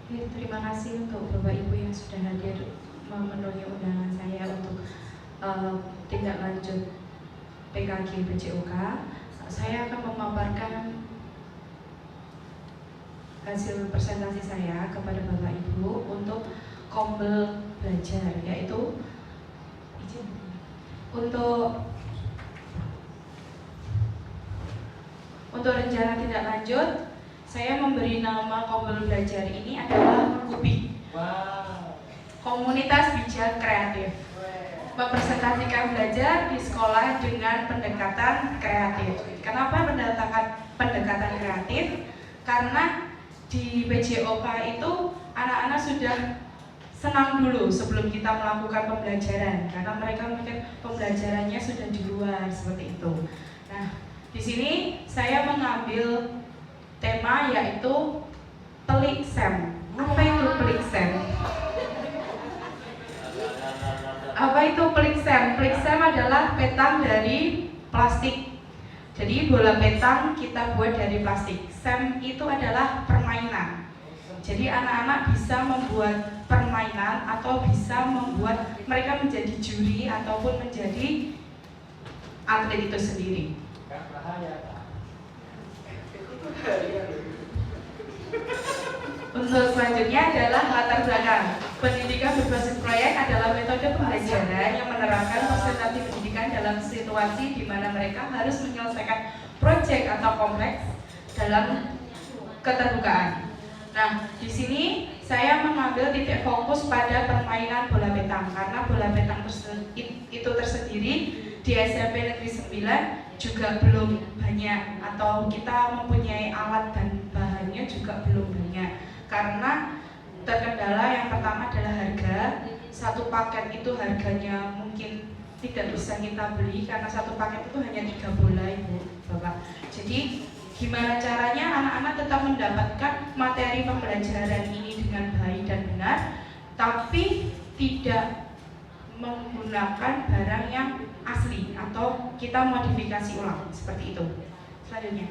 Terima kasih untuk Bapak Ibu yang sudah hadir memenuhi undangan saya untuk tindak lanjut PKG PJOK. Saya akan memaparkan hasil presentasi saya kepada Bapak Ibu untuk Kombel Belajar, yaitu untuk rencana tindak lanjut. Saya memberi nama Kombel Belajar ini adalah KUBI, Komunitas Bijak Kreatif, mempresentasikan belajar di sekolah dengan pendekatan kreatif. Kenapa pendekatan kreatif? Karena di PJOK itu anak-anak sudah senang dulu sebelum kita melakukan pembelajaran, karena mereka mungkin pembelajarannya sudah di luar seperti itu. Nah, di sini saya mengambil tema yaitu pelik sem. Apa itu pelik sem? Apa itu pelik sem? Pelik sem adalah petang dari plastik. Jadi bola petang kita buat dari plastik. Sem itu adalah permainan. Jadi anak-anak bisa membuat permainan atau bisa membuat mereka menjadi juri ataupun menjadi atlet itu sendiri. Untuk selanjutnya adalah latar belakang. Pendidikan berbasis proyek adalah metode pembelajaran yang menerapkan konsentrasi pendidikan dalam situasi di mana mereka harus menyelesaikan proyek atau kompleks dalam keterbukaan. Nah, di sini saya mengambil titik fokus pada permainan bola petang, karena bola petang itu tersendiri di SMP Negeri 9 juga belum banyak, atau kita mempunyai alat dan bahannya juga belum banyak, karena terkendala yang pertama adalah harga. Satu paket itu harganya mungkin tidak bisa kita beli, karena satu paket itu hanya 3 bola, Ibu Bapak. Jadi gimana caranya anak-anak tetap mendapatkan materi pembelajaran ini dengan baik dan benar, tapi tidak menggunakan barang yang asli atau kita modifikasi ulang seperti itu. Selanjutnya,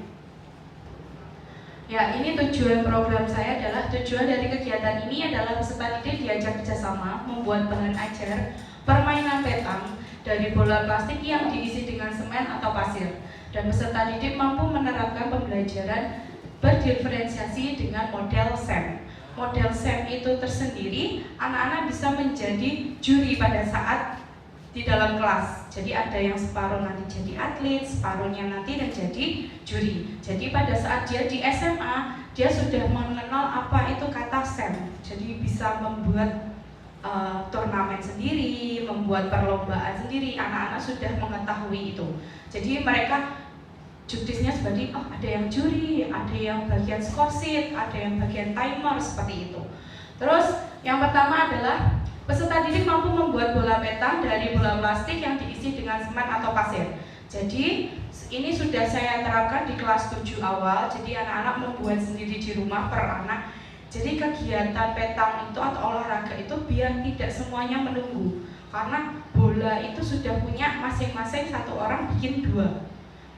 ya, ini tujuan program saya adalah, tujuan dari kegiatan ini adalah peserta didik diajak kerjasama membuat bahan ajar permainan petang dari bola plastik yang diisi dengan semen atau pasir, dan peserta didik mampu menerapkan pembelajaran berdiferensiasi dengan model SEM. Model SEM itu tersendiri, anak-anak bisa menjadi juri pada saat di dalam kelas. Jadi ada yang separuh nanti jadi atlet, separuhnya nanti dan jadi juri. Jadi pada saat dia di SMA, dia sudah mengenal apa itu kata SEM. Jadi bisa membuat turnamen sendiri, membuat perlombaan sendiri. Anak-anak sudah mengetahui itu. Jadi mereka judisnya seperti, oh ada yang juri, ada yang bagian score sheet, ada yang bagian timer, seperti itu. Terus yang pertama adalah peserta didik mampu membuat bola petang dari bola plastik yang diisi dengan semen atau pasir. Jadi ini sudah saya terapkan di kelas 7 awal. Jadi anak-anak membuat sendiri di rumah per anak. Jadi kegiatan petang itu atau olahraga itu biar tidak semuanya menunggu, karena bola itu sudah punya masing-masing, satu orang bikin 2.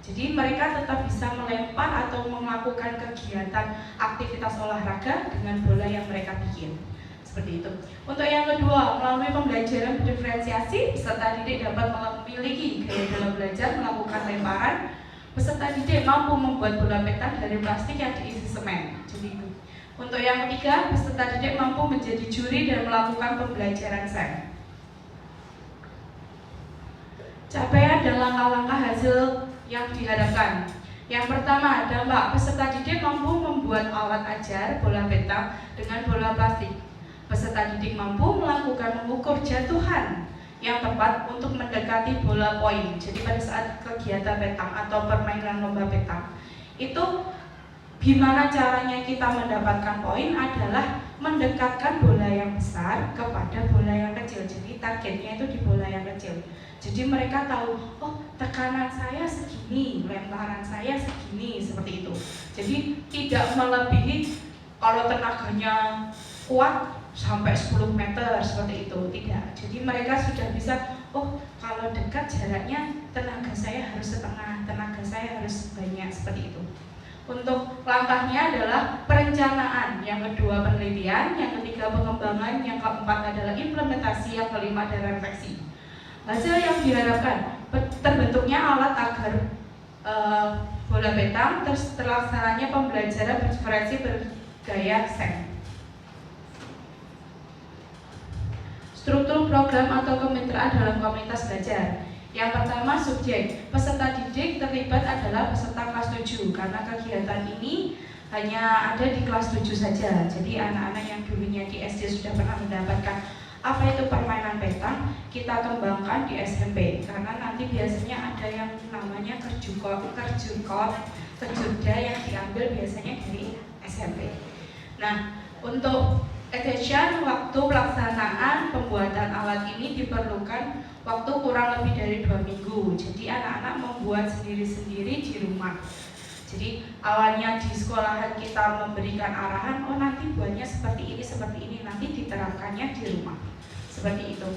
Jadi mereka tetap bisa melempar atau melakukan kegiatan aktivitas olahraga dengan bola yang mereka bikin. Seperti itu. Untuk yang kedua, melalui pembelajaran berdiferensiasi, peserta didik dapat memiliki gaya dalam belajar melakukan lemparan. Peserta didik mampu membuat bola petang dari plastik yang diisi semen. Jadi itu. Untuk yang ketiga, peserta didik mampu menjadi juri dan melakukan pembelajaran SEM. Capaian dan langkah-langkah hasil yang diharapkan. Yang pertama, dampak peserta didik mampu membuat alat ajar bola petang dengan bola plastik. Peserta didik mampu melakukan mengukur jatuhan yang tepat untuk mendekati bola poin. Jadi pada saat kegiatan petang atau permainan lomba petang, itu gimana caranya kita mendapatkan poin adalah mendekatkan bola yang besar kepada bola yang kecil. Jadi targetnya itu di bola yang kecil. Jadi mereka tahu, oh tekanan saya segini, lemparan saya segini, seperti itu. Jadi tidak melebihi, kalau tenaganya kuat sampai 10 meter seperti itu, tidak. Jadi mereka sudah bisa, oh kalau dekat jaraknya tenaga saya harus setengah, tenaga saya harus banyak, seperti itu. Untuk langkahnya adalah perencanaan, yang kedua penelitian, yang ketiga pengembangan, yang keempat adalah implementasi, yang kelima adalah refleksi. Hasil yang diharapkan terbentuknya alat agar bola petam, terlaksananya pembelajaran preferensi bergaya SEM. Struktur program atau kemitraan dalam komunitas belajar. Yang pertama, subjek. Peserta didik terlibat adalah peserta kelas 7 karena kegiatan ini hanya ada di kelas 7 saja. Jadi anak-anak yang dulunya di SD sudah pernah mendapatkan apa itu permainan petang, kita kembangkan di SMP karena nanti biasanya ada yang namanya kerjukot, kerjurda yang diambil biasanya dari SMP. Nah, untuk attention, waktu pelaksanaan pembuatan alat ini diperlukan waktu kurang lebih dari 2 minggu. Jadi anak-anak membuat sendiri-sendiri di rumah. Jadi awalnya di sekolahan kita memberikan arahan, oh nanti buatnya seperti ini, nanti diterapkannya di rumah. Seperti itu.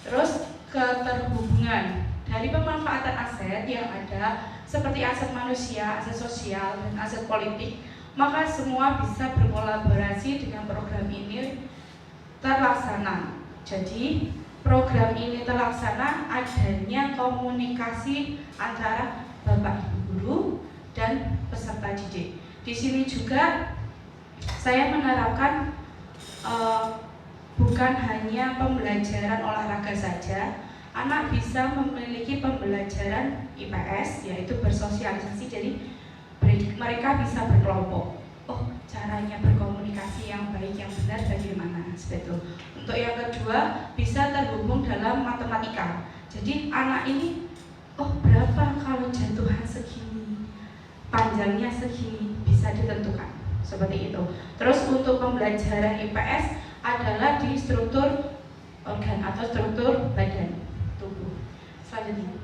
Terus keterhubungan dari pemanfaatan aset yang ada seperti aset manusia, aset sosial, dan aset politik, maka semua bisa berkolaborasi dengan program ini terlaksana. Jadi program ini terlaksana adanya komunikasi antara Bapak Ibu guru dan peserta didik. Di sini juga saya menerapkan bukan hanya pembelajaran olahraga saja, anak bisa memiliki pembelajaran IPS, yaitu bersosialisasi. Jadi mereka bisa berkelompok. Oh, caranya berkomunikasi yang baik, yang benar bagaimana? Seperti itu. Untuk yang kedua, bisa terhubung dalam matematika. Jadi anak ini, oh berapa kalau jatuhan segini, panjangnya segini, bisa ditentukan. Seperti itu. Terus untuk pembelajaran IPS adalah di struktur organ atau struktur badan tubuh. Selanjutnya,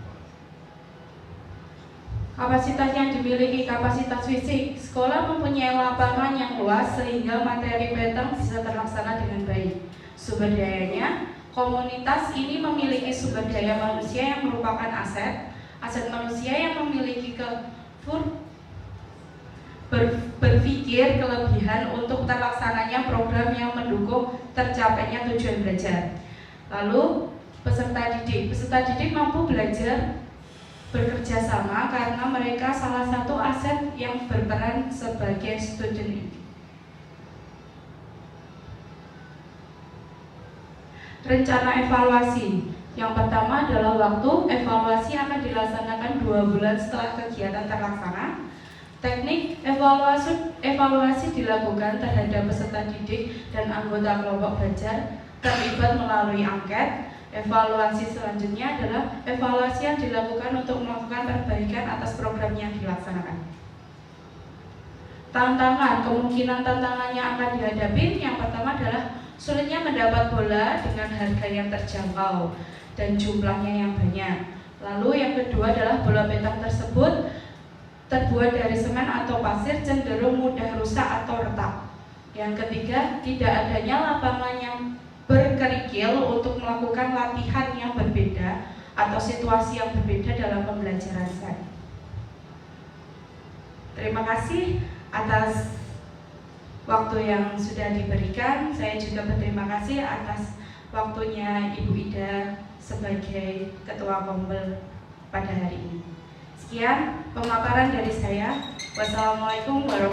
kapasitas yang dimiliki, kapasitas fisik. Sekolah mempunyai lapangan yang luas sehingga materi petang bisa terlaksana dengan baik. Sumber dayanya, komunitas ini memiliki sumber daya manusia yang merupakan aset manusia yang memiliki berpikir kelebihan untuk terlaksananya program yang mendukung tercapainya tujuan belajar. Lalu peserta didik mampu belajar bekerja sama karena mereka salah satu aset yang berperan sebagai student. Rencana evaluasi. Yang pertama adalah waktu. Evaluasi akan dilaksanakan 2 bulan setelah kegiatan terlaksana. Teknik evaluasi dilakukan terhadap peserta didik dan anggota kelompok belajar terlibat melalui angket. Evaluasi selanjutnya adalah evaluasi yang dilakukan untuk melakukan perbaikan atas program yang dilaksanakan. Tantangan, kemungkinan tantangannya akan dihadapi. Yang pertama adalah sulitnya mendapat bola dengan harga yang terjangkau dan jumlahnya yang banyak. Lalu yang kedua adalah bola petang tersebut terbuat dari semen atau pasir, cenderung mudah rusak atau retak. Yang ketiga, tidak adanya lapangan yang berkerikil untuk melakukan latihan yang berbeda atau situasi yang berbeda dalam pembelajaran SEM. Terima kasih atas waktu yang sudah diberikan. Saya juga berterima kasih atas waktunya Ibu Ida sebagai Ketua Kombel pada hari ini. Sekian pemaparan dari saya. Wassalamualaikum warahmatullahi wabarakatuh.